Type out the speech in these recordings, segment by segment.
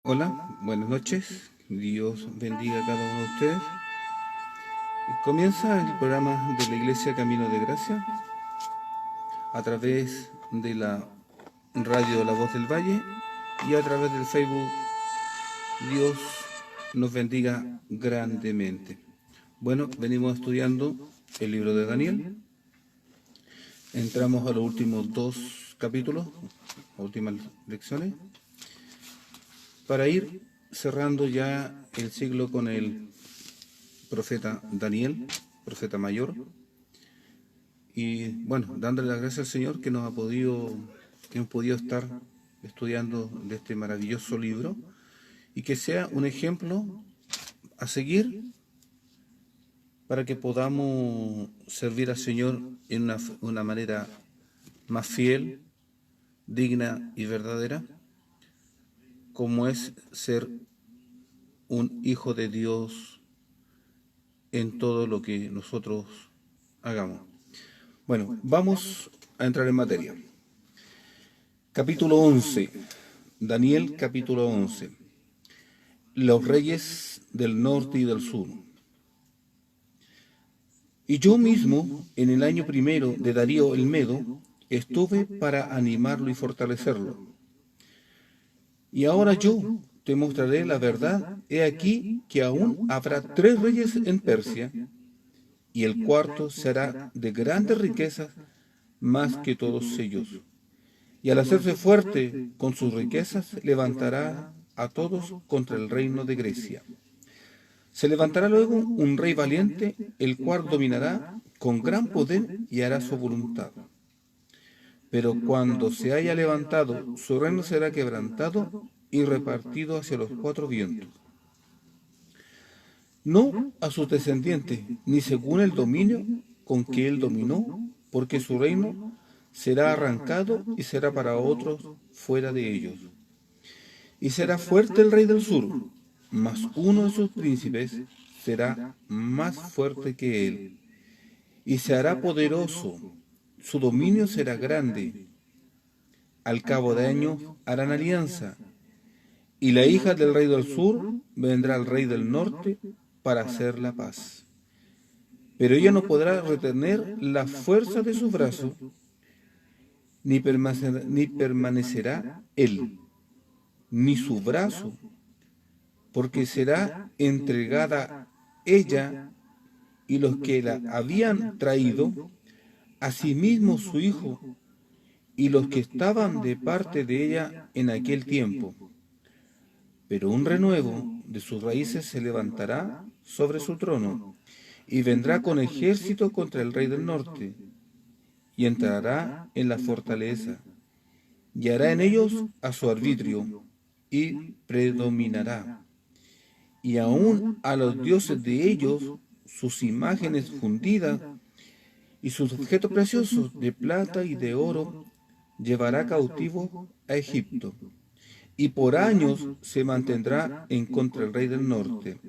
Hola, buenas noches. Dios bendiga a cada uno de ustedes. Comienza el programa de la Iglesia Camino de Gracia a través de la radio La Voz del Valle y a través del Facebook. Dios nos bendiga grandemente. Bueno, venimos estudiando el libro de Daniel. Entramos a los últimos dos capítulos, últimas lecciones, para ir cerrando ya el siglo con el profeta Daniel, profeta mayor, y bueno, dándole las gracias al Señor que que hemos podido estar estudiando de este maravilloso libro y que sea un ejemplo a seguir para que podamos servir al Señor en una manera más fiel, digna y verdadera, como es ser un hijo de Dios en todo lo que nosotros hagamos. Bueno, vamos a entrar en materia. Capítulo 11. Daniel capítulo 11. Los reyes del norte y del sur. Y yo mismo, en el año primero de Darío el Medo, estuve para animarlo y fortalecerlo. Y ahora yo te mostraré la verdad. He aquí que aún habrá 3 reyes en Persia, y el cuarto será de grandes riquezas más que todos ellos. Y al hacerse fuerte con sus riquezas, levantará a todos contra el reino de Grecia. Se levantará luego un rey valiente, el cual dominará con gran poder y hará su voluntad. Pero cuando se haya levantado, su reino será quebrantado y repartido hacia los 4 vientos. No a sus descendientes, ni según el dominio con que él dominó, porque su reino será arrancado y será para otros fuera de ellos. Y será fuerte el rey del sur, mas uno de sus príncipes será más fuerte que él, y se hará poderoso, su dominio será grande. Al cabo de años harán alianza, y la hija del rey del sur vendrá al rey del norte para hacer la paz. Pero ella no podrá retener la fuerza de su brazo, ni permanecerá él, ni su brazo, porque será entregada ella y los que la habían traído, asimismo su hijo y los que estaban de parte de ella en aquel tiempo. Pero un renuevo de sus raíces se levantará sobre su trono, y vendrá con ejército contra el rey del norte, y entrará en la fortaleza, y hará en ellos a su arbitrio, y predominará. Y aun a los dioses de ellos, sus imágenes fundidas, y sus objetos preciosos de plata y de oro, llevará cautivo a Egipto, y por años se mantendrá en contra del rey del norte.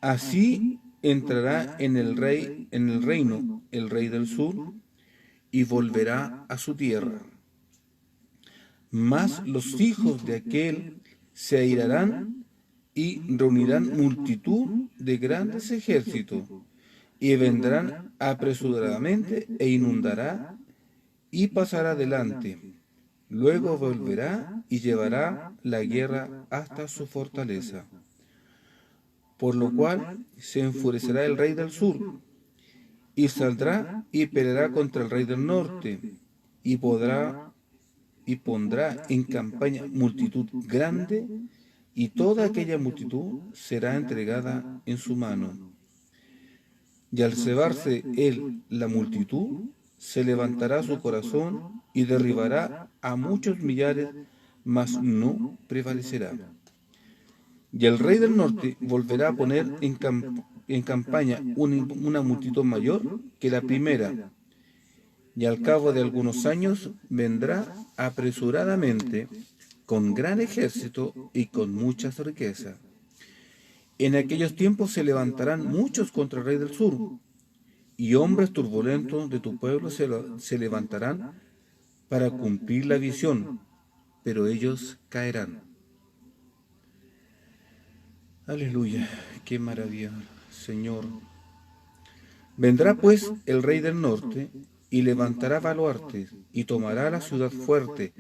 Así entrará en el reino el rey del sur, y volverá a su tierra. Mas los hijos de aquel se airarán y reunirán multitud de grandes ejércitos, y vendrán apresuradamente e inundará y pasará adelante. Luego volverá y llevará la guerra hasta su fortaleza. Por lo cual se enfurecerá el rey del sur, y saldrá y peleará contra el rey del norte, y pondrá en campaña multitud grande, y toda aquella multitud será entregada en su mano. Y al cebarse él la multitud, se levantará su corazón y derribará a muchos millares, mas no prevalecerá. Y el rey del norte volverá a poner en campaña una multitud mayor que la primera, y al cabo de algunos años vendrá apresuradamente con gran ejército y con muchas riquezas. En aquellos tiempos se levantarán muchos contra el rey del sur, y hombres turbulentos de tu pueblo se levantarán para cumplir la visión, pero ellos caerán. Aleluya, qué maravilla, Señor. Vendrá pues el rey del norte y levantará baluartes y tomará la ciudad fuerte,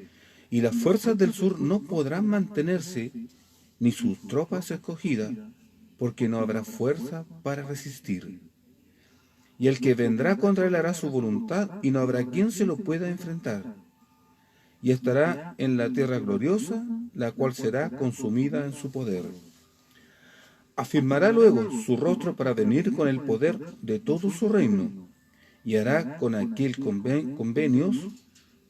y las fuerzas del sur no podrán mantenerse, ni sus tropas escogidas, porque no habrá fuerza para resistir. Y el que vendrá contra él hará su voluntad, y no habrá quien se lo pueda enfrentar. Y estará en la tierra gloriosa, la cual será consumida en su poder. Afirmará luego su rostro para venir con el poder de todo su reino, y hará con aquel convenios,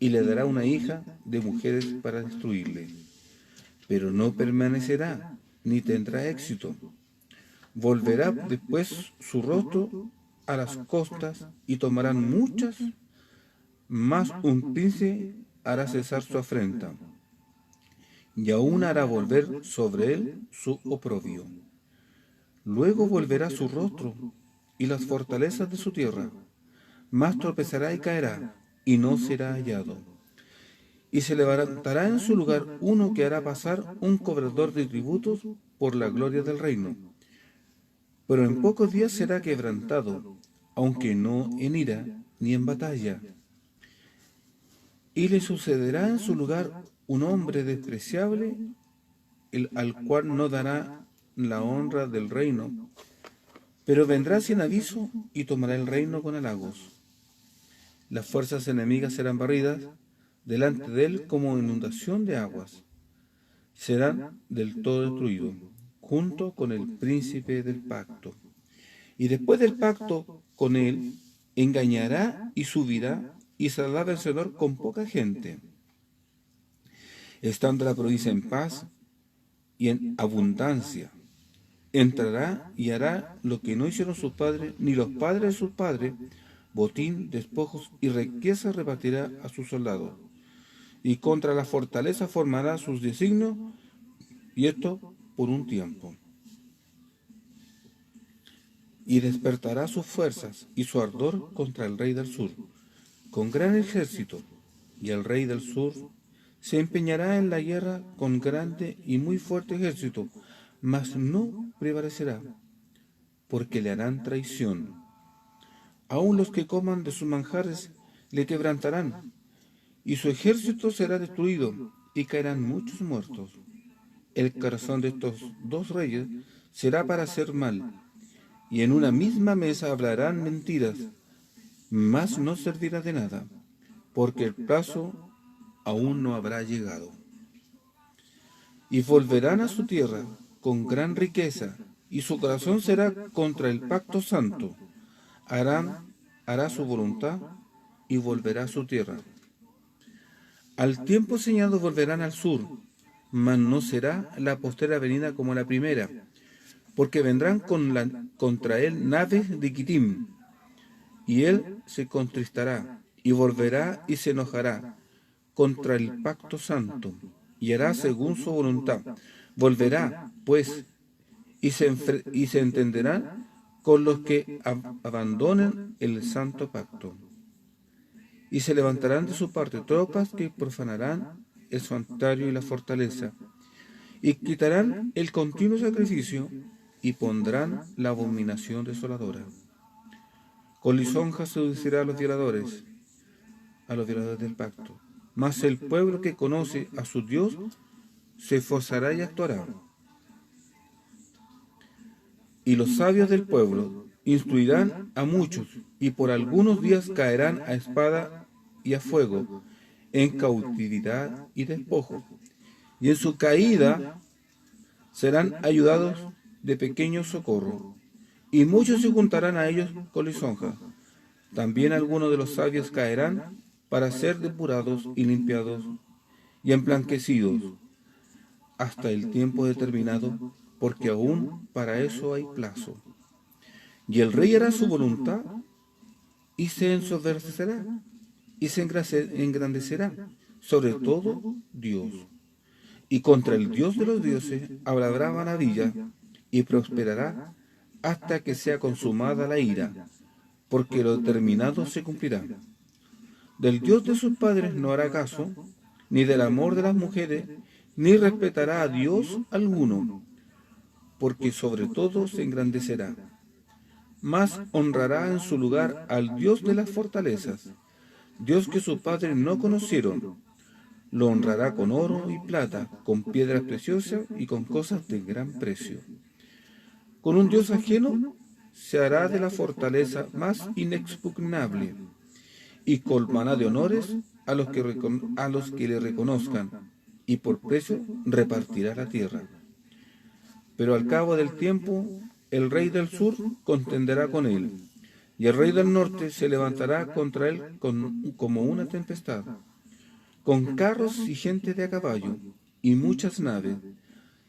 y le dará una hija de mujeres para destruirle. Pero no permanecerá, ni tendrá éxito. Volverá después su rostro a las costas, y tomarán muchas, mas un príncipe hará cesar su afrenta, y aún hará volver sobre él su oprobio. Luego volverá su rostro y las fortalezas de su tierra, mas tropezará y caerá, y no será hallado. Y se levantará en su lugar uno que hará pasar un cobrador de tributos por la gloria del reino. Pero en pocos días será quebrantado, aunque no en ira ni en batalla. Y le sucederá en su lugar un hombre despreciable, al cual no dará la honra del reino, pero vendrá sin aviso y tomará el reino con halagos. Las fuerzas enemigas serán barridas delante de él como inundación de aguas. Serán del todo destruidos, junto con el príncipe del pacto. Y después del pacto con él, engañará y subirá y saldrá vencedor con poca gente. Estando la provincia en paz y en abundancia, entrará y hará lo que no hicieron sus padres, ni los padres de sus padres, botín, despojos y riqueza repartirá a sus soldados. Y contra la fortaleza formará sus designios, y esto por un tiempo. Y despertará sus fuerzas y su ardor contra el rey del sur, con gran ejército, y el rey del sur se empeñará en la guerra con grande y muy fuerte ejército, mas no prevalecerá, porque le harán traición. Aun los que coman de sus manjares le quebrantarán, y su ejército será destruido, y caerán muchos muertos. El corazón de estos dos reyes será para hacer mal, y en una misma mesa hablarán mentiras, mas no servirá de nada, porque el plazo aún no habrá llegado. Y volverán a su tierra con gran riqueza, y su corazón será contra el pacto santo. Hará su voluntad y volverá a su tierra. Al tiempo señalado volverán al sur, mas no será la postera venida como la primera, porque vendrán contra él naves de Quitim, y él se contristará, y volverá y se enojará contra el pacto santo, y hará según su voluntad. Volverá, pues, y se entenderá con los que abandonen el santo pacto. Y se levantarán de su parte tropas que profanarán el santuario y la fortaleza, y quitarán el continuo sacrificio, y pondrán la abominación desoladora. Con lisonjas seducirá a los violadores del pacto. Mas el pueblo que conoce a su Dios se esforzará y actuará. Y los sabios del pueblo instruirán a muchos, y por algunos días caerán a espada y a fuego, en cautividad y despojo. Y en su caída serán ayudados de pequeño socorro, y muchos se juntarán a ellos con lisonjas. También algunos de los sabios caerán para ser depurados y limpiados y emblanquecidos hasta el tiempo determinado, porque aún para eso hay plazo. Y el rey hará su voluntad y se ensoberbecerá y se engrandecerá, sobre todo Dios. Y contra el Dios de los dioses hablará maravilla y prosperará hasta que sea consumada la ira, porque lo determinado se cumplirá. Del Dios de sus padres no hará caso, ni del amor de las mujeres, ni respetará a Dios alguno, porque sobre todo se engrandecerá. Mas honrará en su lugar al Dios de las fortalezas, Dios que sus padres no conocieron. Lo honrará con oro y plata, con piedras preciosas y con cosas de gran precio. Con un Dios ajeno se hará de la fortaleza más inexpugnable, y colmará de honores a los que le reconozcan, y por precio repartirá la tierra. Pero al cabo del tiempo, el rey del sur contenderá con él, y el rey del norte se levantará contra él como una tempestad, con carros y gente de a caballo, y muchas naves,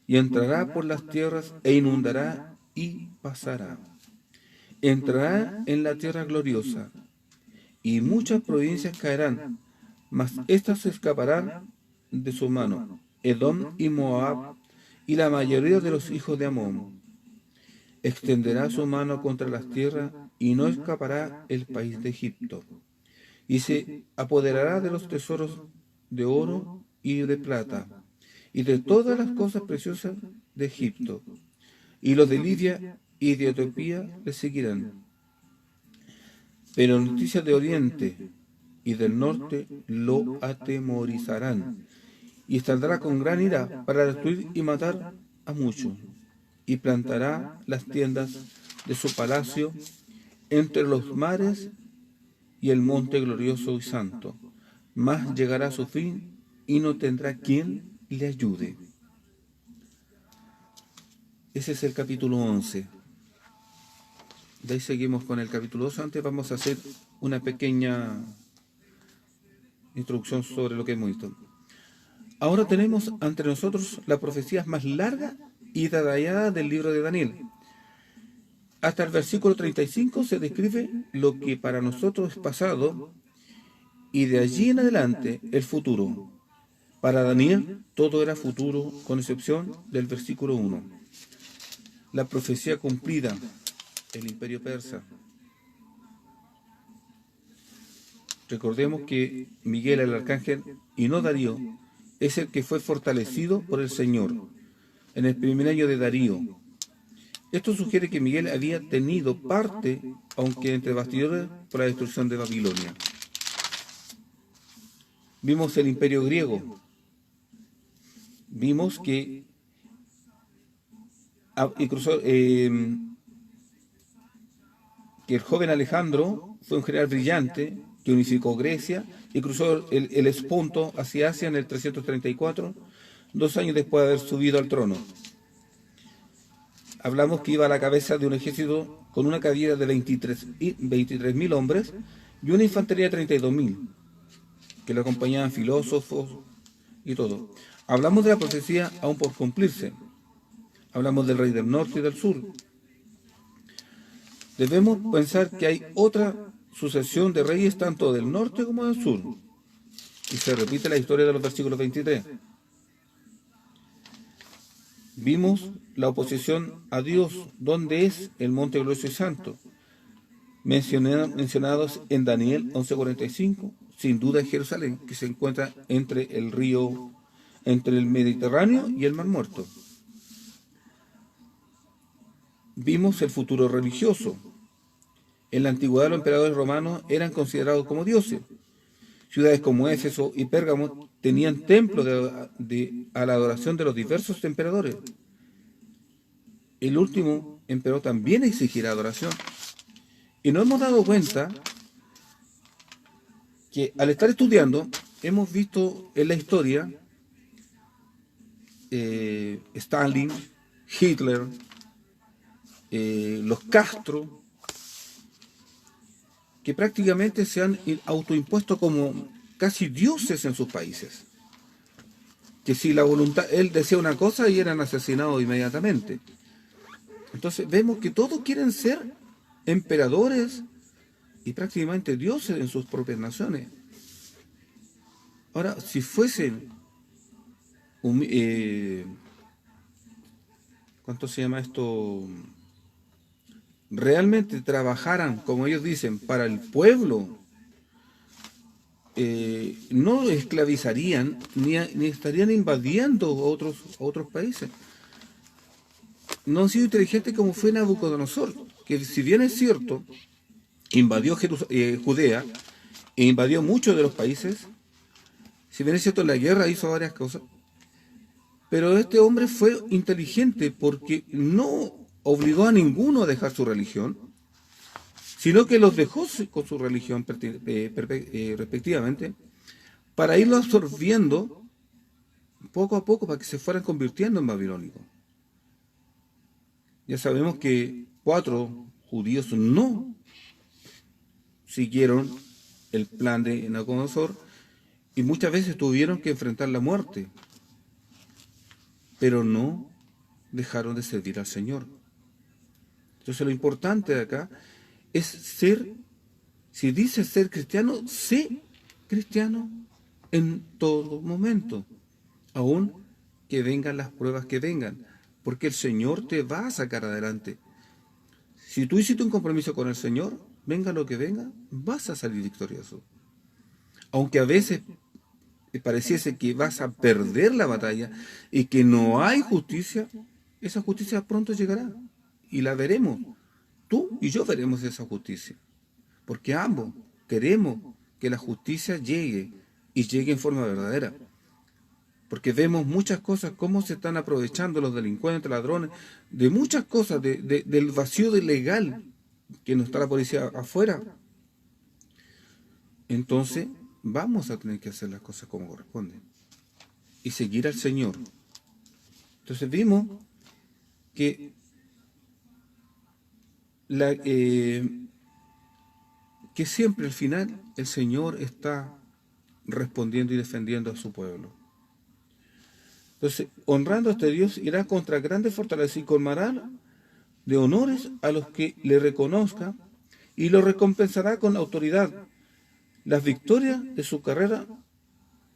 y entrará por las tierras e inundará y pasará. Entrará en la tierra gloriosa, y muchas provincias caerán, mas éstas escaparán de su mano, Edom y Moab, y la mayoría de los hijos de Amón. Extenderá su mano contra las tierras, y no escapará el país de Egipto. Y se apoderará de los tesoros de oro y de plata, y de todas las cosas preciosas de Egipto. Y los de Libia y de Etiopía le seguirán. Pero noticias de Oriente y del Norte lo atemorizarán, y saldrá con gran ira para destruir y matar a muchos, y plantará las tiendas de su palacio entre los mares y el monte glorioso y santo, mas llegará a su fin y no tendrá quien le ayude. Ese es el capítulo 11. De ahí seguimos con el capítulo 12. Antes vamos a hacer una pequeña introducción sobre lo que hemos visto. Ahora tenemos ante nosotros la profecía más larga y detallada del libro de Daniel. Hasta el versículo 35 se describe lo que para nosotros es pasado y de allí en adelante el futuro. Para Daniel todo era futuro con excepción del versículo 1. La profecía cumplida, el imperio persa. Recordemos que Miguel el arcángel y no Darío es el que fue fortalecido por el Señor en el primer año de Darío. Esto sugiere que Miguel había tenido parte, aunque entre bastidores, por la destrucción de Babilonia. Vimos el imperio griego. Vimos que incluso que el joven Alejandro fue un general brillante que unificó Grecia y cruzó el Esponto hacia Asia en el 334, 2 años después de haber subido al trono. Hablamos que iba a la cabeza de un ejército con una caballería de 23.000 hombres y una infantería de 32.000, que le acompañaban filósofos y todo. Hablamos de la profecía aún por cumplirse. Hablamos del rey del norte y del sur. Debemos pensar que hay otra sucesión de reyes tanto del norte como del sur. Y se repite la historia de los versículos 23. Vimos la oposición a Dios, donde es el monte glorioso y santo, mencionados en Daniel 11:45, sin duda en Jerusalén, que se encuentra entre el Mediterráneo y el Mar Muerto. Vimos el futuro religioso. En la antigüedad los emperadores romanos eran considerados como dioses. Ciudades como Éfeso y Pérgamo tenían templos a la adoración de los diversos emperadores. El último emperador también exigirá adoración. Y nos hemos dado cuenta que al estar estudiando, hemos visto en la historia Stalin, Hitler, los Castro, que prácticamente se han autoimpuesto como casi dioses en sus países. Que si la voluntad, él decía una cosa y eran asesinados inmediatamente. Entonces vemos que todos quieren ser emperadores y prácticamente dioses en sus propias naciones. Ahora, si fuesen, ¿cuánto se llama esto? Realmente trabajaran, como ellos dicen, para el pueblo, no esclavizarían ni estarían invadiendo otros países. no han sido inteligentes como fue Nabucodonosor, que si bien es cierto, invadió Judea e invadió muchos de los países, si bien es cierto en la guerra hizo varias cosas, pero este hombre fue inteligente porque no obligó a ninguno a dejar su religión, sino que los dejó con su religión respectivamente, para irlo absorbiendo poco a poco, para que se fueran convirtiendo en babilónicos. Ya sabemos que 4 judíos no siguieron el plan de Nabucodonosor y muchas veces tuvieron que enfrentar la muerte, pero no dejaron de servir al Señor. Entonces lo importante de acá es ser, si dices ser cristiano, sé cristiano en todo momento, aun que vengan las pruebas que vengan, porque el Señor te va a sacar adelante. Si tú hiciste un compromiso con el Señor, venga lo que venga, vas a salir victorioso. Aunque a veces pareciese que vas a perder la batalla y que no hay justicia, esa justicia pronto llegará y la veremos. Tú y yo veremos esa justicia, porque ambos queremos que la justicia llegue y llegue en forma verdadera. Porque vemos muchas cosas, cómo se están aprovechando los delincuentes, ladrones, de muchas cosas, del vacío legal que no está la policía afuera. Entonces, vamos a tener que hacer las cosas como corresponde y seguir al Señor. Entonces vimos que que siempre al final el Señor está respondiendo y defendiendo a su pueblo. Entonces, honrando a este Dios, irá contra grandes fortalezas y colmará de honores a los que le reconozcan y lo recompensará con autoridad. Las victorias de su carrera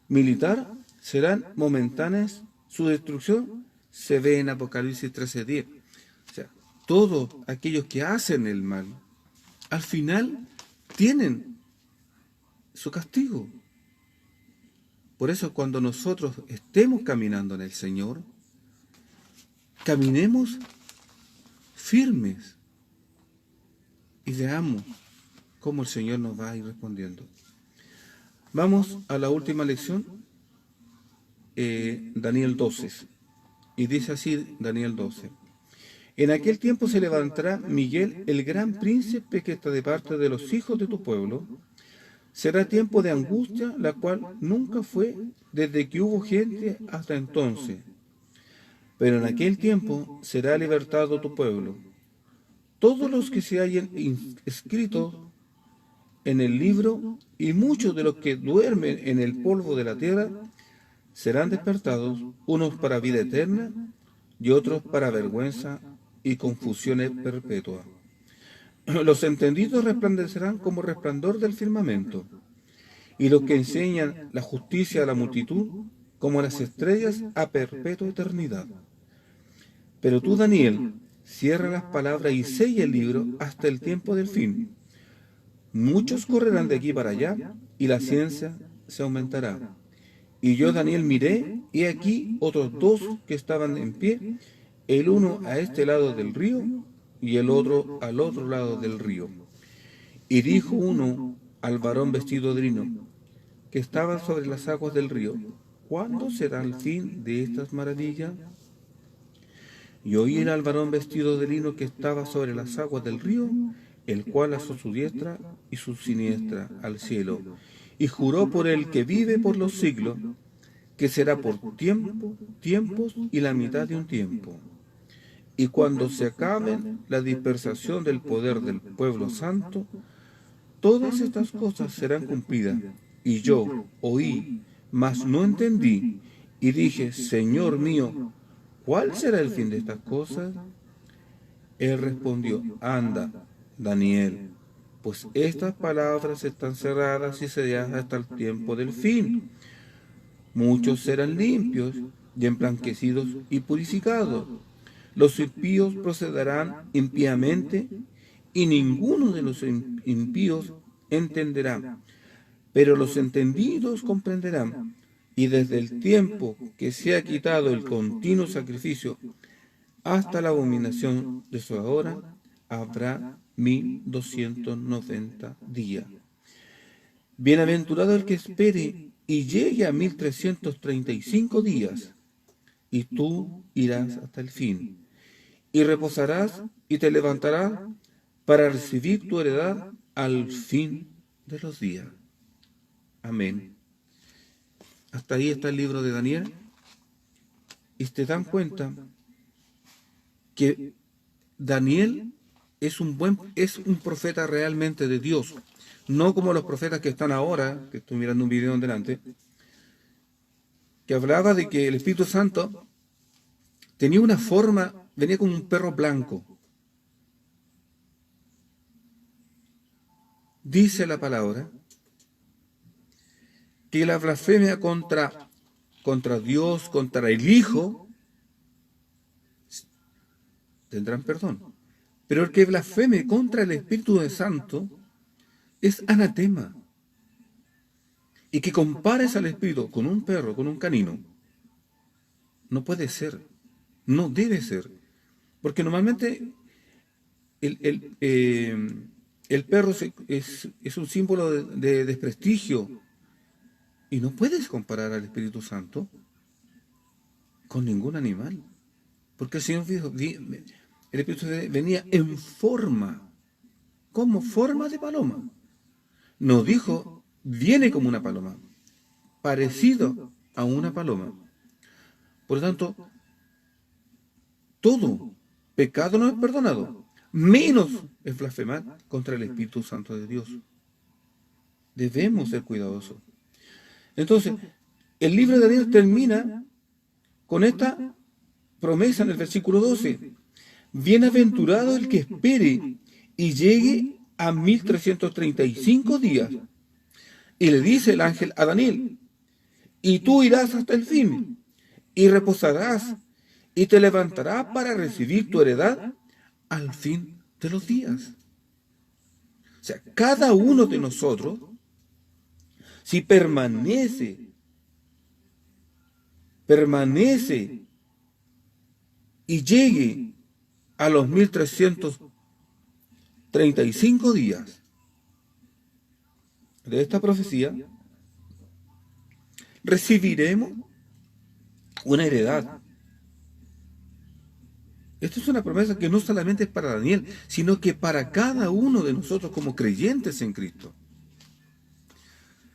militar serán momentáneas, su destrucción se ve en Apocalipsis 13:10. O sea, todos aquellos que hacen el mal, al final tienen su castigo. Por eso cuando nosotros estemos caminando en el Señor, caminemos firmes y veamos cómo el Señor nos va a ir respondiendo. Vamos a la última lección, Daniel 12. Y dice así Daniel 12. En aquel tiempo se levantará Miguel, el gran príncipe que está de parte de los hijos de tu pueblo. Será tiempo de angustia, la cual nunca fue desde que hubo gente hasta entonces. Pero en aquel tiempo será libertado tu pueblo. Todos los que se hayan escritos en el libro y muchos de los que duermen en el polvo de la tierra serán despertados, unos para vida eterna y otros para vergüenza y confusiones perpetuas. Los entendidos resplandecerán como resplandor del firmamento, y los que enseñan la justicia a la multitud como las estrellas a perpetua eternidad. Pero tú, Daniel, cierra las palabras y sella el libro hasta el tiempo del fin. Muchos correrán de aquí para allá, y la ciencia se aumentará. Y yo, Daniel, miré, y aquí otros 2 que estaban en pie, el uno a este lado del río, y el otro al otro lado del río. Y dijo uno al varón vestido de lino, que estaba sobre las aguas del río, ¿cuándo será el fin de estas maravillas? Y oí al varón vestido de lino que estaba sobre las aguas del río, el cual alzó su diestra y su siniestra al cielo, y juró por el que vive por los siglos, que será por tiempos y la mitad de un tiempo. Y cuando se acaben la dispersación del poder del pueblo santo, todas estas cosas serán cumplidas. Y yo oí, mas no entendí, y dije, Señor mío, ¿cuál será el fin de estas cosas? Él respondió, anda, Daniel, pues estas palabras están cerradas y selladas hasta el tiempo del fin. Muchos serán limpios y emblanquecidos y purificados. Los impíos procederán impíamente, y ninguno de los impíos entenderá, pero los entendidos comprenderán. Y desde el tiempo que se ha quitado el continuo sacrificio hasta la abominación de su hora habrá 1290 días. Bienaventurado el que espere y llegue a 1335 días, y tú irás hasta el fin, y reposarás y te levantarás para recibir tu heredad al fin de los días. Amén. Hasta ahí está el libro de Daniel, y te dan cuenta que Daniel es un profeta realmente de Dios, no como los profetas que están ahora, que estoy mirando un video en delante, que hablaba de que el Espíritu Santo tenía una forma, venía como un perro blanco. Dice la palabra que la blasfemia contra Dios, contra el Hijo, tendrán perdón. Pero el que blasfeme contra el Espíritu Santo es anatema. Y que compares al Espíritu con un perro, con un canino, no puede ser, no debe ser. Porque normalmente el perro es un símbolo de desprestigio. Y no puedes comparar al Espíritu Santo con ningún animal. Porque el Señor dijo, el Espíritu venía en forma, como forma de paloma. Nos dijo, viene como una paloma, parecido a una paloma. Por lo tanto, todo pecado no es perdonado, menos es blasfemar contra el Espíritu Santo de Dios. Debemos ser cuidadosos. Entonces, el libro de Daniel termina con esta promesa en el versículo 12. Bienaventurado el que espere y llegue a 1335 días. Y le dice el ángel a Daniel, y tú irás hasta el fin, y reposarás, y te levantarás para recibir tu heredad al fin de los días. O sea, cada uno de nosotros, si permanece y llegue a los 1335 días de esta profecía, recibiremos una heredad. Esta es una promesa que no solamente es para Daniel, sino que para cada uno de nosotros como creyentes en Cristo.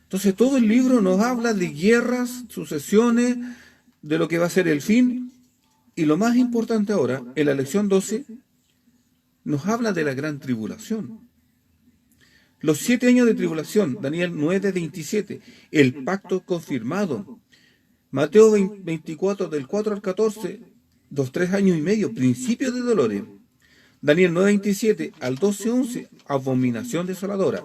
Entonces todo el libro nos habla de guerras, sucesiones, de lo que va a ser el fin. Y lo más importante ahora, en la lección 12, nos habla de la gran tribulación. Los 7 años de tribulación, Daniel 9:27, el pacto confirmado. Mateo 24, del 4 al 14, los 3 años y medio, principio de dolores. Daniel 9:27 al 12:11, abominación desoladora.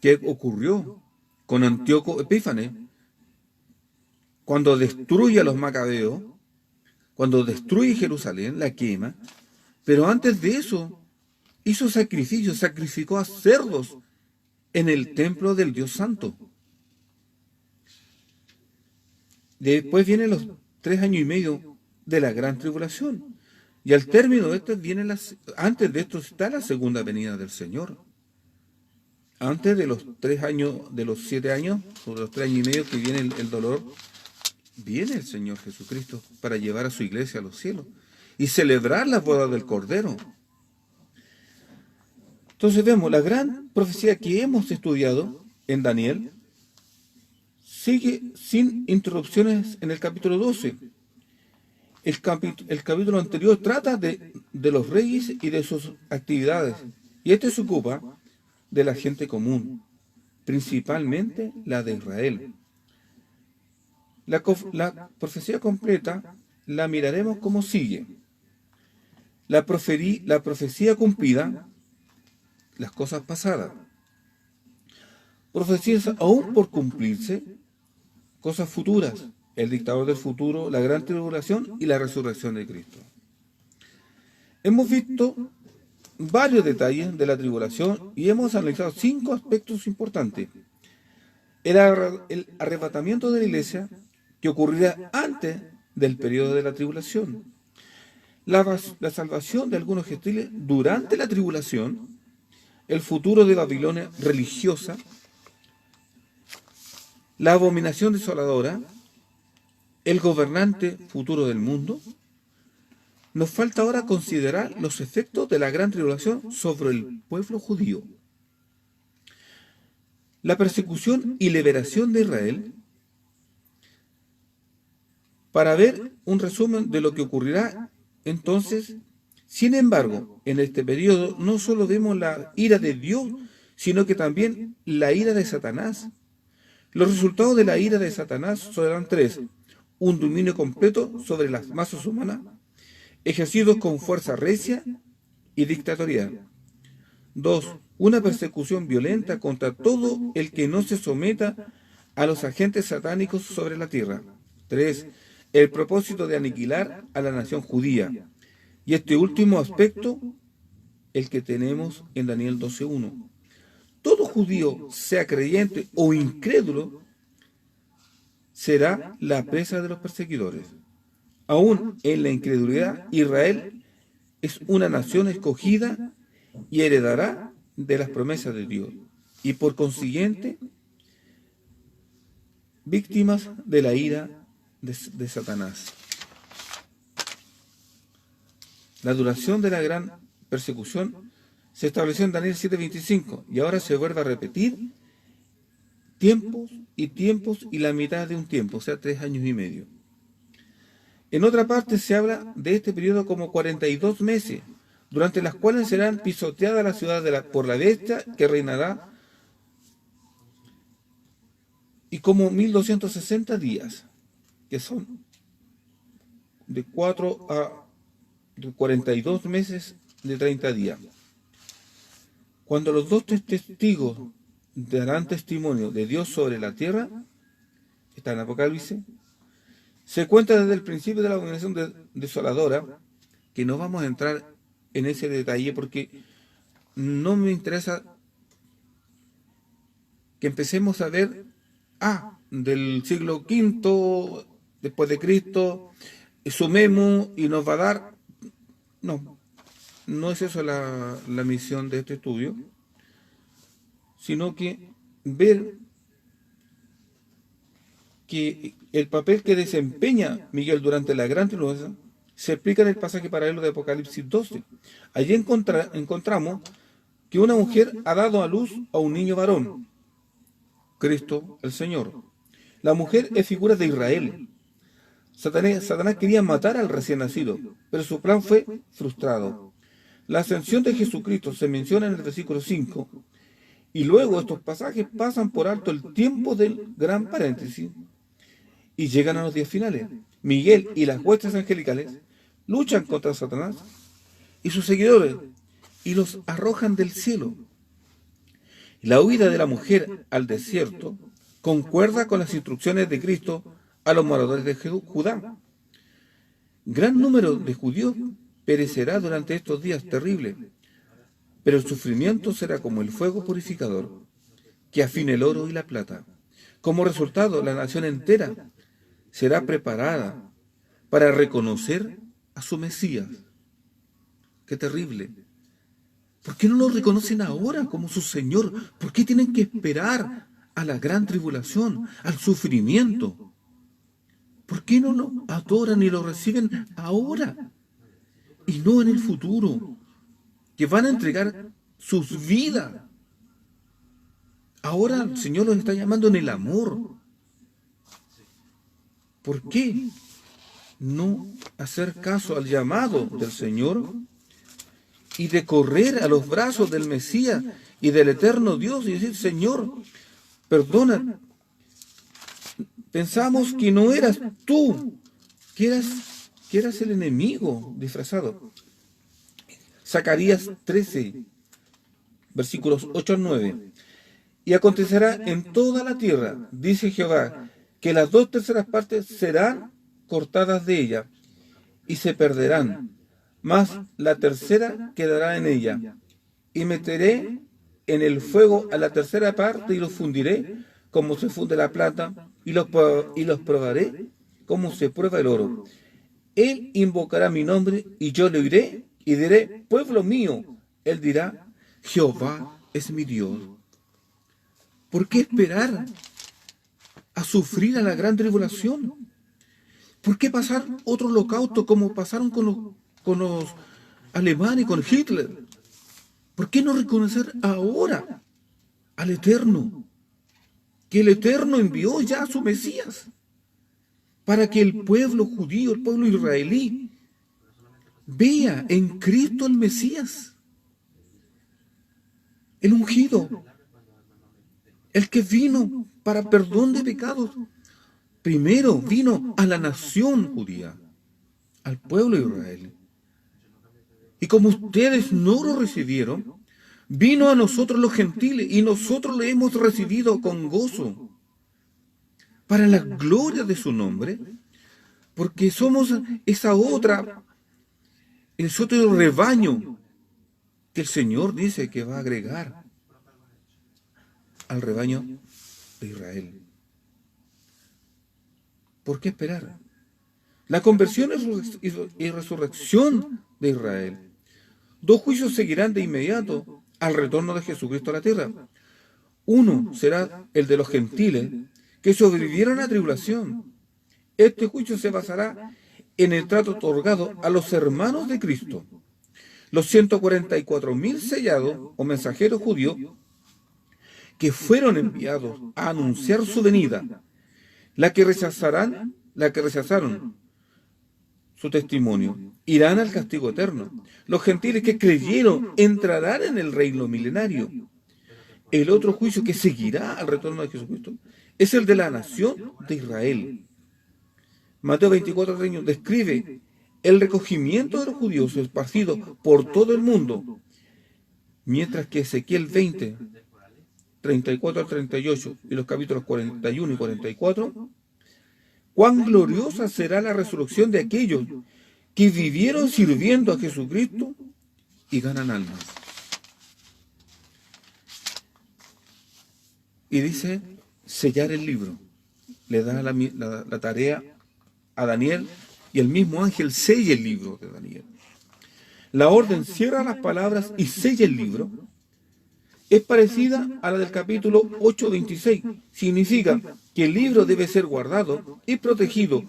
¿Qué ocurrió con Antíoco Epífanes? Cuando destruye a los macabeos, cuando destruye Jerusalén, la quema, pero antes de eso hizo sacrificios, sacrificó a cerdos en el templo del Dios Santo. Después vienen los 3 años y medio de la gran tribulación. Y al término de esto antes de esto está la segunda venida del Señor. Antes de los 3 años, de los 7 años, o de los 3 años y medio que viene el dolor, viene el Señor Jesucristo para llevar a su iglesia a los cielos y celebrar la boda del Cordero. Entonces vemos, la gran profecía que hemos estudiado en Daniel sigue sin interrupciones en el capítulo 12. El capítulo anterior trata de los reyes y de sus actividades, y este se ocupa de la gente común, principalmente la de Israel. La profecía completa la miraremos como sigue. La profecía cumplida, las cosas pasadas. Profecías aún por cumplirse, cosas futuras, el dictador del futuro, la gran tribulación y la resurrección de Cristo. Hemos visto varios detalles de la tribulación y hemos analizado 5 aspectos importantes. El arrebatamiento de la iglesia, que ocurrirá antes del periodo de la tribulación. la salvación de algunos gentiles durante la tribulación, el futuro de Babilonia religiosa, la abominación desoladora, el gobernante futuro del mundo. Nos falta ahora considerar los efectos de la gran tribulación sobre el pueblo judío. La persecución y liberación de Israel, para ver un resumen de lo que ocurrirá entonces. Sin embargo, en este periodo no solo vemos la ira de Dios, sino que también la ira de Satanás. Los resultados de la ira de Satanás serán tres: un dominio completo sobre las masas humanas, ejercidos con fuerza recia y dictatorial. 2. Una persecución violenta contra todo el que no se someta a los agentes satánicos sobre la tierra. 3. El propósito de aniquilar a la nación judía. Y este último aspecto, el que tenemos en Daniel 12:1. Todo judío, sea creyente o incrédulo, será la presa de los perseguidores. Aún en la incredulidad, Israel es una nación escogida y heredará de las promesas de Dios, y por consiguiente, víctimas de la ira de Satanás. La duración de la gran persecución se estableció en Daniel 7:25, y ahora se vuelve a repetir tiempos y la mitad de un tiempo, o sea, 3 años y medio. En otra parte se habla de este periodo como 42 meses, durante las cuales serán pisoteadas las ciudades por la bestia que reinará, y como 1260 días, que son de 42 meses de 30 días. Cuando los dos testigos darán testimonio de Dios sobre la tierra, está en Apocalipsis, se cuenta desde el principio de la abominación desoladora, que no vamos a entrar en ese detalle porque no me interesa que empecemos a ver del siglo V después de Cristo, sumemos y nos va a dar. No es eso la misión de este estudio, sino que ver que el papel que desempeña Miguel durante la gran tribulación se explica en el pasaje paralelo de Apocalipsis 12. Allí encontramos que una mujer ha dado a luz a un niño varón, Cristo el Señor. La mujer es figura de Israel. Satanás quería matar al recién nacido, pero su plan fue frustrado. La ascensión de Jesucristo se menciona en el versículo 5, y luego estos pasajes pasan por alto el tiempo del gran paréntesis y llegan a los días finales. Miguel y las huestes angelicales luchan contra Satanás y sus seguidores y los arrojan del cielo. La huida de la mujer al desierto concuerda con las instrucciones de Cristo a los moradores de Judá. Gran número de judíos perecerá durante estos días terribles, pero el sufrimiento será como el fuego purificador, que afina el oro y la plata. Como resultado, la nación entera será preparada para reconocer a su Mesías. ¡Qué terrible! ¿Por qué no lo reconocen ahora como su Señor? ¿Por qué tienen que esperar a la gran tribulación, al sufrimiento? ¿Por qué no lo adoran y lo reciben ahora y no en el futuro? Que van a entregar sus vidas. Ahora el Señor los está llamando en el amor. ¿Por qué no hacer caso al llamado del Señor y de correr a los brazos del Mesías y del eterno Dios y decir: Señor, perdona, pensamos que no eras tú, que eras el enemigo disfrazado? Zacarías 13, versículos 8 al 9. Y acontecerá en toda la tierra, dice Jehová, que las 2/3 partes serán cortadas de ella y se perderán, mas la tercera quedará en ella. Y meteré en el fuego a la 1/3 parte y los fundiré como se funde la plata, y los probaré como se prueba el oro. Él invocará mi nombre y yo le oiré y diré, pueblo mío. Él dirá, Jehová es mi Dios. ¿Por qué esperar a sufrir a la gran tribulación? ¿Por qué pasar otro holocausto como pasaron con los alemanes y con Hitler? ¿Por qué no reconocer ahora al Eterno? Que el Eterno envió ya a su Mesías para que el pueblo judío, el pueblo israelí, vea en Cristo el Mesías, el ungido, el que vino para perdón de pecados. Primero vino a la nación judía, al pueblo de Israel. Y como ustedes no lo recibieron, vino a nosotros los gentiles y nosotros le hemos recibido con gozo para la gloria de su nombre, porque somos esa otra, ese otro rebaño que el Señor dice que va a agregar al rebaño de Israel. ¿Por qué esperar? La conversión y resurrección de Israel. Dos juicios seguirán de inmediato al retorno de Jesucristo a la tierra. Uno será el de los gentiles que sobrevivieron a la tribulación. Este juicio se basará en el trato otorgado a los hermanos de Cristo. Los 144.000 sellados o mensajeros judíos que fueron enviados a anunciar su venida, la que rechazaron su testimonio, irán al castigo eterno. Los gentiles que creyeron entrarán en el reino milenario. El otro juicio que seguirá al retorno de Jesucristo es el de la nación de Israel. Mateo 24:30 describe el recogimiento de los judíos esparcidos por todo el mundo, mientras que Ezequiel 20:34-38 y los capítulos 41 y 44, cuán gloriosa será la resurrección de aquellos que vivieron sirviendo a Jesucristo y ganan almas. Y dice, sellar el libro. Le da la tarea a Daniel y el mismo ángel sella el libro de Daniel. La orden cierra las palabras y sella el libro. Es parecida a la del capítulo 8:26. Significa que el libro debe ser guardado y protegido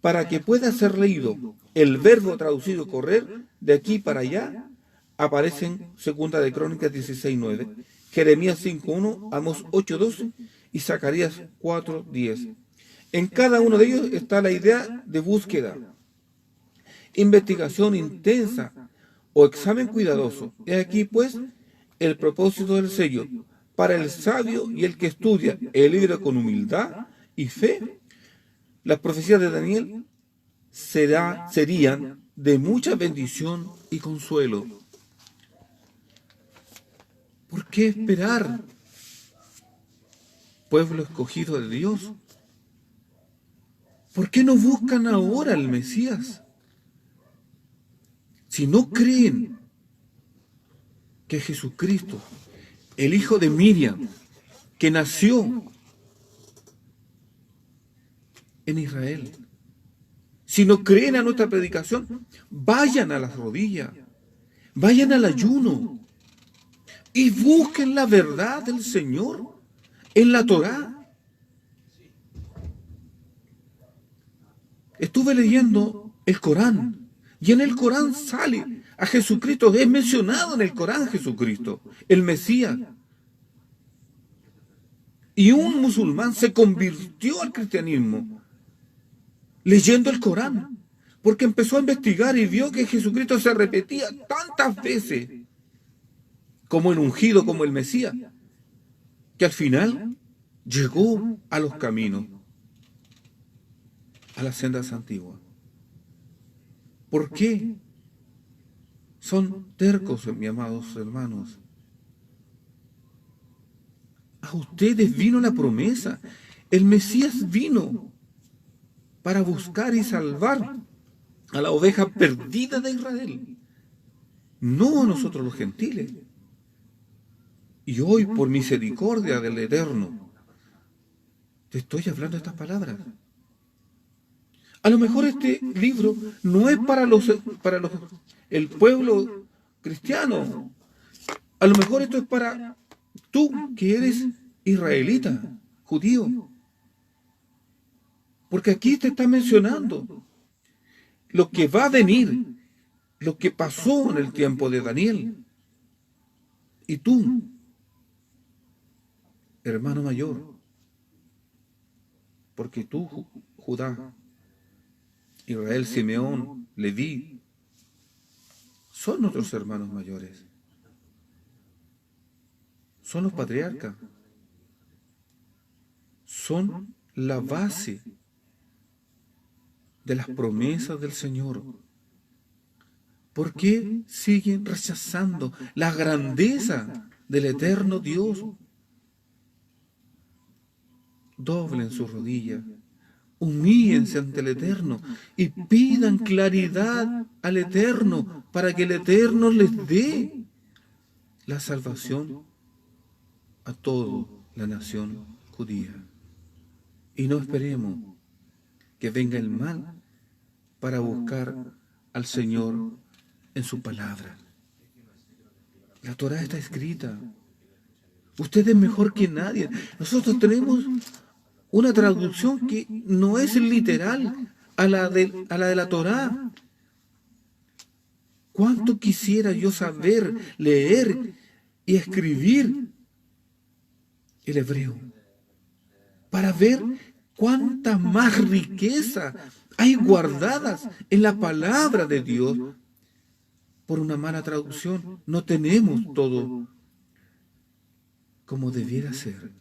para que pueda ser leído. El verbo traducido correr de aquí para allá aparece en 2 de Crónicas 16:9, Jeremías 5:1, Amós 8:12 y Zacarías 4:10. En cada uno de ellos está la idea de búsqueda, investigación intensa o examen cuidadoso. Y aquí pues el propósito del sello para el sabio y el que estudia el libro con humildad y fe. Las profecías de Daniel serían de mucha bendición y consuelo. ¿Por qué esperar, pueblo escogido de Dios? ¿Por qué no buscan ahora al Mesías? Si no creen que Jesucristo, el hijo de Miriam, que nació en Israel, si no creen a nuestra predicación, vayan a las rodillas, vayan al ayuno y busquen la verdad del Señor en la Torá. Estuve leyendo el Corán y en el Corán sale a Jesucristo, es mencionado en el Corán Jesucristo, el Mesías. Y un musulmán se convirtió al cristianismo leyendo el Corán, porque empezó a investigar y vio que Jesucristo se repetía tantas veces como el ungido, como el Mesías, que al final llegó a los caminos, a las sendas antiguas. ¿Por qué son tercos, mis amados hermanos? A ustedes vino la promesa. El Mesías vino para buscar y salvar a la oveja perdida de Israel, no a nosotros los gentiles. Y hoy, por misericordia del Eterno, te estoy hablando estas palabras. A lo mejor este libro no es para el pueblo cristiano. A lo mejor esto es para tú, que eres israelita, judío. Porque aquí te está mencionando lo que va a venir, lo que pasó en el tiempo de Daniel. Y tú, hermano mayor, porque tú, Judá, Israel, Simeón, Leví, son nuestros hermanos mayores. Son los patriarcas. Son la base de las promesas del Señor. ¿Por qué siguen rechazando la grandeza del eterno Dios? Doblen sus rodillas, humíllense ante el Eterno y pidan claridad al Eterno para que el Eterno les dé la salvación a toda la nación judía. Y no esperemos que venga el mal para buscar al Señor en su palabra. La Torá está escrita. Usted es mejor que nadie. Nosotros tenemos una traducción que no es literal a la de la Torá. ¿Cuánto quisiera yo saber leer y escribir el hebreo para ver cuánta más riqueza hay guardadas en la palabra de Dios? Por una mala traducción no tenemos todo como debiera ser.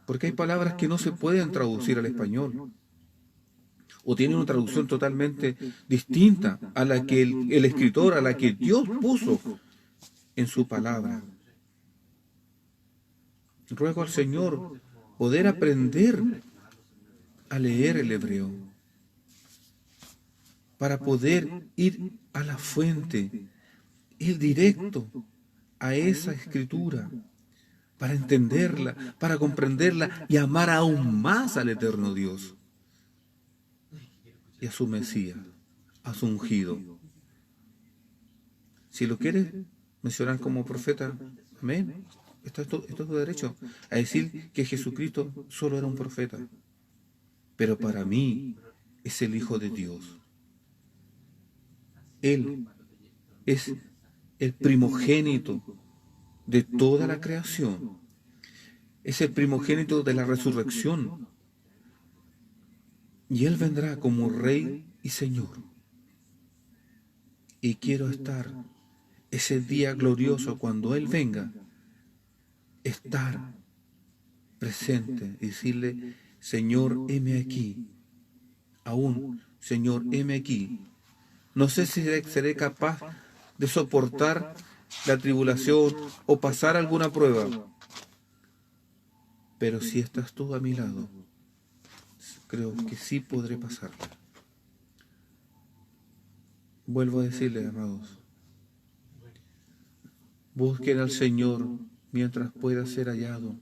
Porque hay palabras que no se pueden traducir al español, o tienen una traducción totalmente distinta a la que el escritor, a la que Dios puso en su palabra. Ruego al Señor poder aprender a leer el hebreo, para poder ir a la fuente, ir directo a esa escritura, para entenderla, para comprenderla y amar aún más al eterno Dios y a su Mesías, a su ungido. Si lo quieres mencionar como profeta, amén. Esto es tu derecho a decir que Jesucristo solo era un profeta, pero para mí es el Hijo de Dios. Él es el primogénito de toda la creación. Es el primogénito de la resurrección. Y Él vendrá como Rey y Señor. Y quiero estar ese día glorioso cuando Él venga, estar presente y decirle: Señor, heme aquí. Aún, Señor, heme aquí. No sé si seré capaz de soportar la tribulación o pasar alguna prueba, pero si estás tú a mi lado, creo que sí podré pasarla. Vuelvo a decirle, amados, busquen al Señor mientras pueda ser hallado.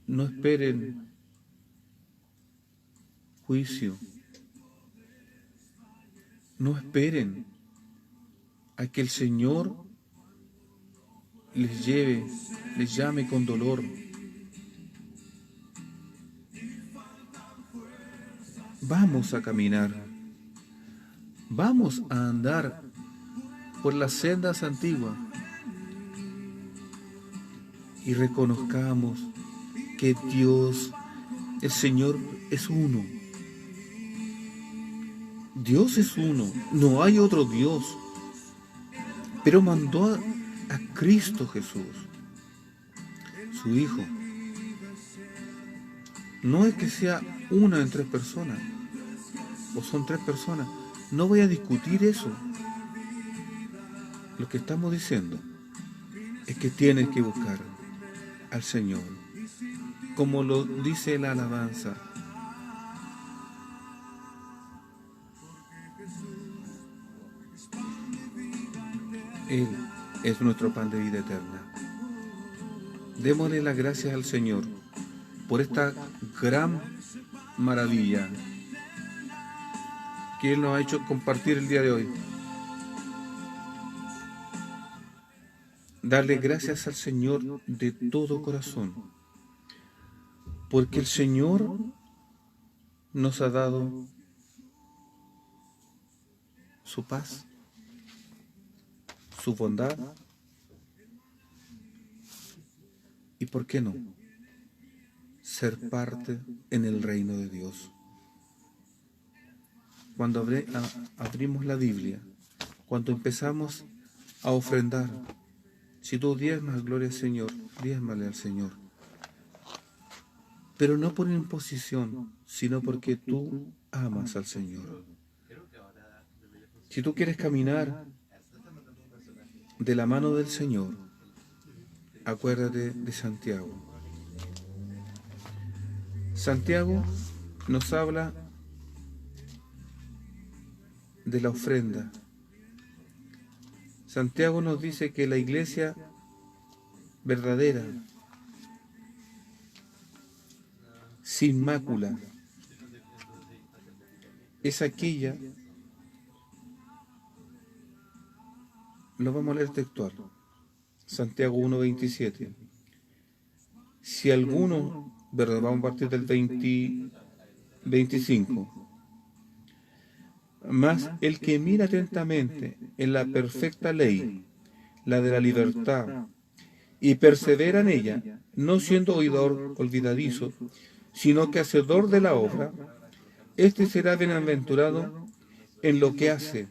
No esperen juicio. No esperen a que el Señor les llame con dolor. Vamos a caminar. Vamos a andar por las sendas antiguas y reconozcamos que Dios, el Señor, es uno. Dios es uno, no hay otro Dios. Pero mandó a Cristo Jesús, su Hijo. No es que sea una en 3 personas, o son 3 personas. No voy a discutir eso. Lo que estamos diciendo es que tienes que buscar al Señor, como lo dice la alabanza. Él es nuestro pan de vida eterna. Démosle las gracias al Señor por esta gran maravilla que Él nos ha hecho compartir el día de hoy. Darle gracias al Señor de todo corazón, porque el Señor nos ha dado su paz, su bondad, y ¿por qué no? Ser parte en el reino de Dios. Cuando abrimos la Biblia, cuando empezamos a ofrendar, si tú diezmas, gloria al Señor, diezmale al Señor. Pero no por imposición, sino porque tú amas al Señor. Si tú quieres caminar de la mano del Señor, acuérdate de Santiago. Santiago nos habla de la ofrenda. Santiago nos dice que la iglesia verdadera, sin mácula, es aquella, lo vamos a leer textual, Santiago 1:27. Si alguno, ¿verdad? Vamos a partir del 25. Mas el que mira atentamente en la perfecta ley, la de la libertad, y persevera en ella, no siendo oidor olvidadizo, sino que hacedor de la obra, éste será bienaventurado en lo que hace.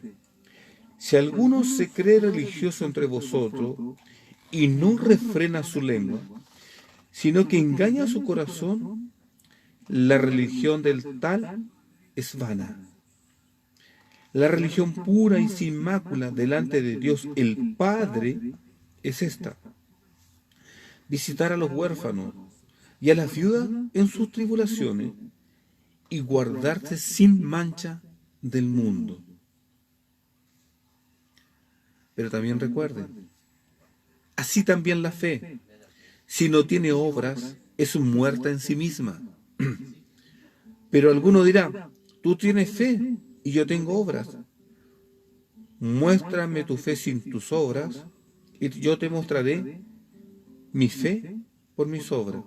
Si alguno se cree religioso entre vosotros y no refrena su lengua, sino que engaña su corazón, la religión del tal es vana. La religión pura y sin mácula delante de Dios el Padre es esta: visitar a los huérfanos y a las viudas en sus tribulaciones y guardarse sin mancha del mundo. Pero también recuerden, así también la fe, si no tiene obras, es muerta en sí misma. Pero alguno dirá, tú tienes fe y yo tengo obras. Muéstrame tu fe sin tus obras, y yo te mostraré mi fe por mis obras.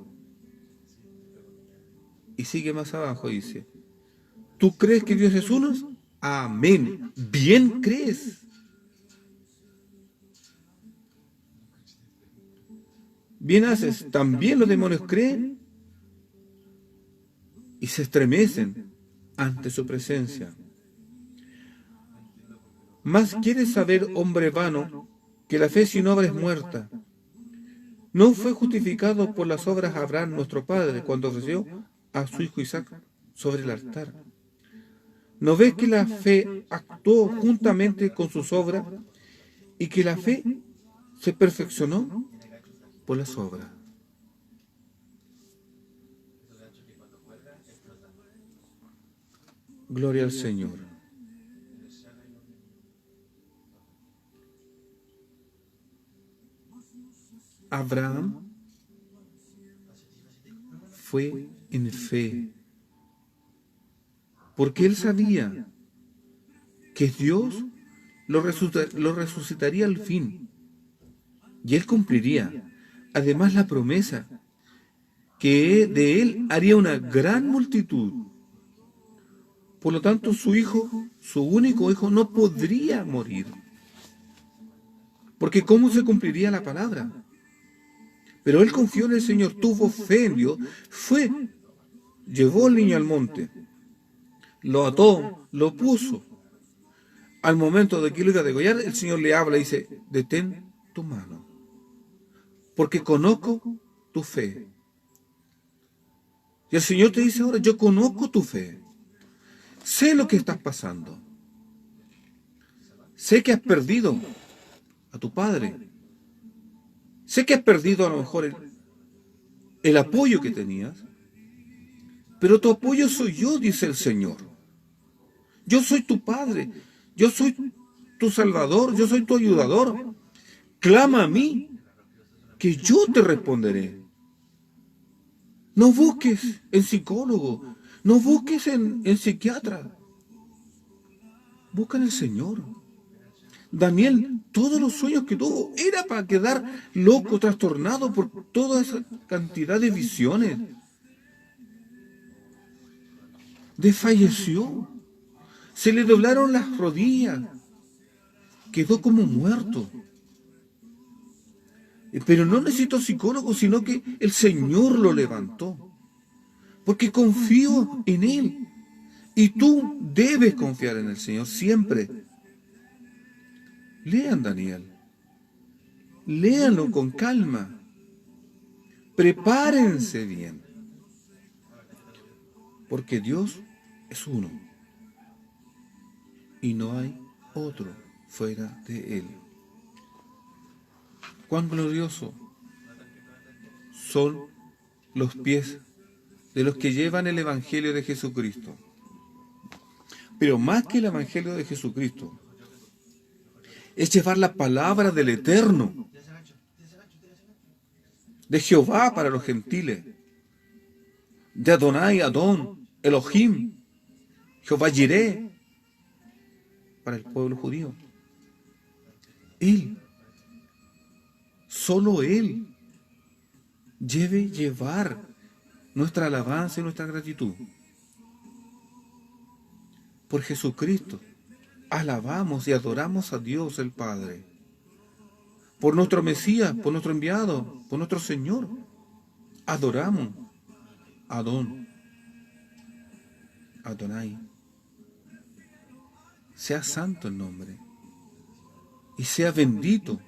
Y sigue más abajo, dice, ¿tú crees que Dios es uno? Amén. Bien crees. Bien haces. También los demonios creen y se estremecen ante su presencia. Mas quieres saber, hombre vano, que la fe sin obra es muerta. ¿No fue justificado por las obras Abraham, nuestro padre, cuando ofreció a su hijo Isaac sobre el altar? ¿No ves que la fe actuó juntamente con sus obras y que la fe se perfeccionó por las obras? Gloria al Señor. Abraham fue en fe, porque él sabía que Dios lo resucitaría al fin, y él cumpliría. Además, la promesa que de él haría una gran multitud. Por lo tanto, su hijo, su único hijo, no podría morir. Porque ¿cómo se cumpliría la palabra? Pero él confió en el Señor, tuvo fe en Dios, llevó al niño al monte, lo ató, lo puso. Al momento de que lo iba a degollar, el Señor le habla y dice, detén tu mano, porque conozco tu fe. Y el Señor te dice ahora, yo conozco tu fe. Sé lo que estás pasando. Sé que has perdido a tu padre. Sé que has perdido a lo mejor el apoyo que tenías. Pero tu apoyo soy yo, dice el Señor. Yo soy tu Padre. Yo soy tu Salvador. Yo soy tu ayudador. Clama a mí, que yo te responderé. No busques en psicólogo, no busques en psiquiatra. Busca en el Señor. Daniel, todos los sueños que tuvo era para quedar loco, trastornado por toda esa cantidad de visiones. Desfalleció. Se le doblaron las rodillas. Quedó como muerto. Pero no necesito psicólogo, sino que el Señor lo levantó. Porque confío en Él. Y tú debes confiar en el Señor siempre. Lean Daniel. Léanlo con calma. Prepárense bien. Porque Dios es uno. Y no hay otro fuera de Él. Cuán glorioso son los pies de los que llevan el Evangelio de Jesucristo. Pero más que el Evangelio de Jesucristo, es llevar la palabra del Eterno, de Jehová para los gentiles, de Adonai, Adón, Elohim, Jehová Jireh, para el pueblo judío. Él, solo Él, debe llevar nuestra alabanza y nuestra gratitud. Por Jesucristo, alabamos y adoramos a Dios el Padre. Por nuestro Mesías, por nuestro enviado, por nuestro Señor, adoramos a Adonai. Sea santo el nombre y sea bendito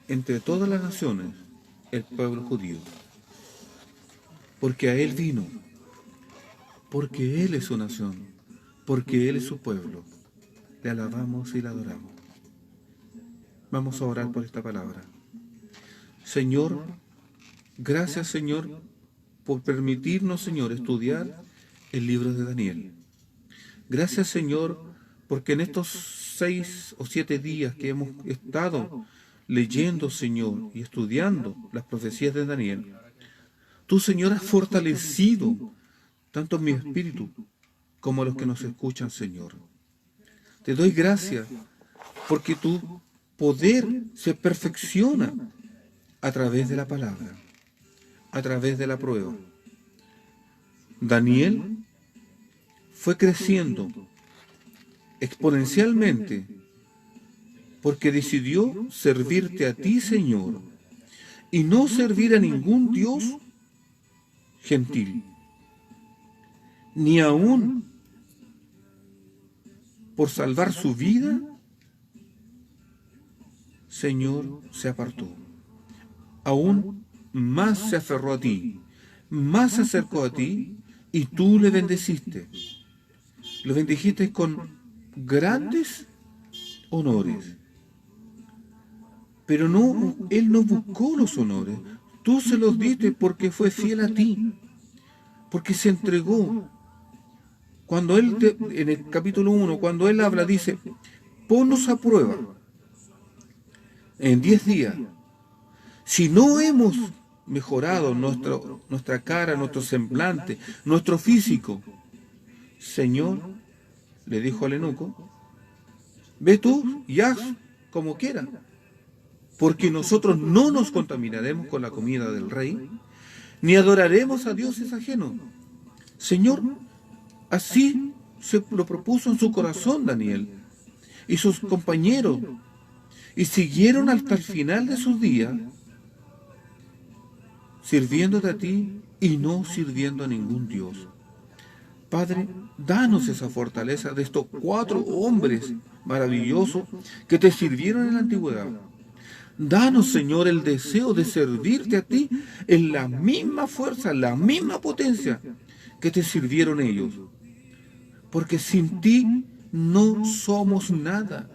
entre todas las naciones el pueblo judío, porque a Él vino, porque Él es su nación, porque Él es su pueblo. Le alabamos y le adoramos. Vamos a orar por esta palabra. Señor, gracias Señor por permitirnos, Señor, estudiar el libro de Daniel. Gracias Señor porque en estos 6 o 7 días que hemos estado leyendo, Señor, y estudiando las profecías de Daniel, tú, Señor, has fortalecido tanto mi espíritu como a los que nos escuchan, Señor. Te doy gracias porque tu poder se perfecciona a través de la palabra, a través de la prueba. Daniel fue creciendo exponencialmente porque decidió servirte a ti, Señor, y no servir a ningún Dios gentil, ni aún por salvar su vida, Señor, se apartó. Aún más se aferró a ti, más se acercó a ti, y tú le bendeciste. Lo bendijiste con grandes honores. Pero no, él no buscó los honores. Tú se los diste porque fue fiel a ti, porque se entregó. Cuando él, en el capítulo 1, cuando él habla, dice, ponnos a prueba en 10 días. Si no hemos mejorado nuestra cara, nuestro semblante, nuestro físico, Señor, le dijo al eunuco, ve tú y haz como quieras, porque nosotros no nos contaminaremos con la comida del rey, ni adoraremos a dioses ajenos. Señor, así se lo propuso en su corazón Daniel y sus compañeros, y siguieron hasta el final de sus días, sirviéndote a ti y no sirviendo a ningún Dios. Padre, danos esa fortaleza de estos 4 hombres maravillosos que te sirvieron en la antigüedad. Danos, Señor, el deseo de servirte a ti en la misma fuerza, la misma potencia que te sirvieron ellos. Porque sin ti no somos nada.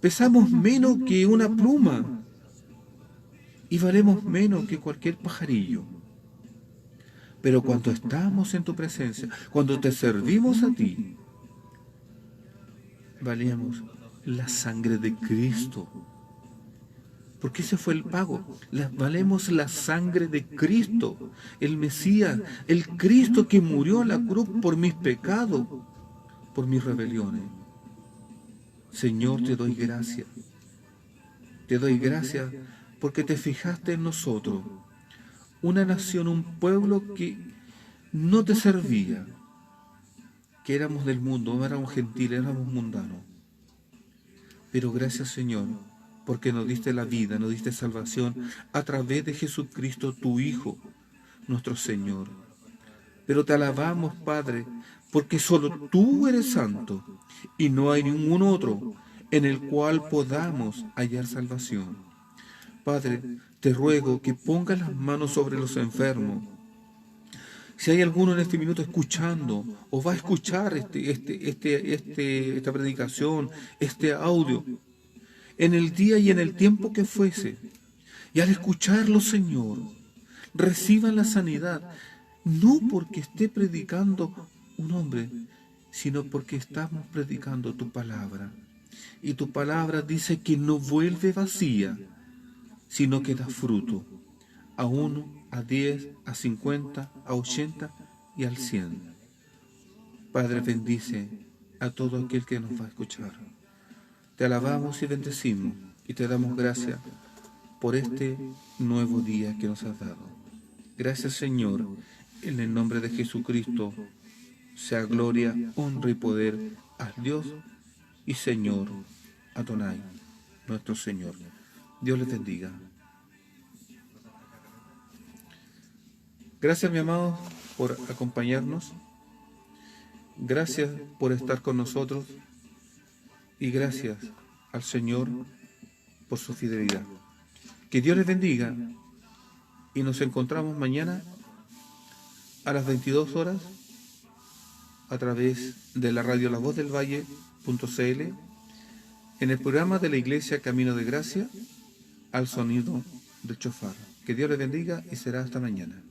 Pesamos menos que una pluma y valemos menos que cualquier pajarillo. Pero cuando estamos en tu presencia, cuando te servimos a ti, valemos la sangre de Cristo. porque ese fue el pago. Valemos la sangre de Cristo, el Mesías, el Cristo que murió en la cruz por mis pecados, por mis rebeliones. Señor, te doy gracias. Te doy gracias porque te fijaste en nosotros, una nación, un pueblo que no te servía, que éramos del mundo, no éramos gentiles, éramos mundanos. Pero gracias, Señor, porque nos diste la vida, nos diste salvación a través de Jesucristo, tu Hijo, nuestro Señor. Pero te alabamos, Padre, porque solo tú eres santo y no hay ningún otro en el cual podamos hallar salvación. Padre, te ruego que pongas las manos sobre los enfermos. Si hay alguno en este minuto escuchando o va a escuchar esta predicación, este audio, en el día y en el tiempo que fuese, y al escucharlo, Señor, reciban la sanidad, no porque esté predicando un hombre, sino porque estamos predicando tu palabra. Y tu palabra dice que no vuelve vacía, sino que da fruto, a 1, a 10, a 50, a 80 y al 100. Padre, bendice a todo aquel que nos va a escuchar. Te alabamos y bendecimos y te damos gracias por este nuevo día que nos has dado. Gracias, Señor, en el nombre de Jesucristo, sea gloria, honra y poder a Dios y Señor Adonai, nuestro Señor. Dios les bendiga. Gracias, mi amado, por acompañarnos. Gracias por estar con nosotros. Y gracias al Señor por su fidelidad. Que Dios les bendiga. Y nos encontramos mañana a las 22 horas a través de la radio lavozdelvalle.cl en el programa de la Iglesia Camino de Gracia al sonido del chofar. Que Dios les bendiga y será hasta mañana.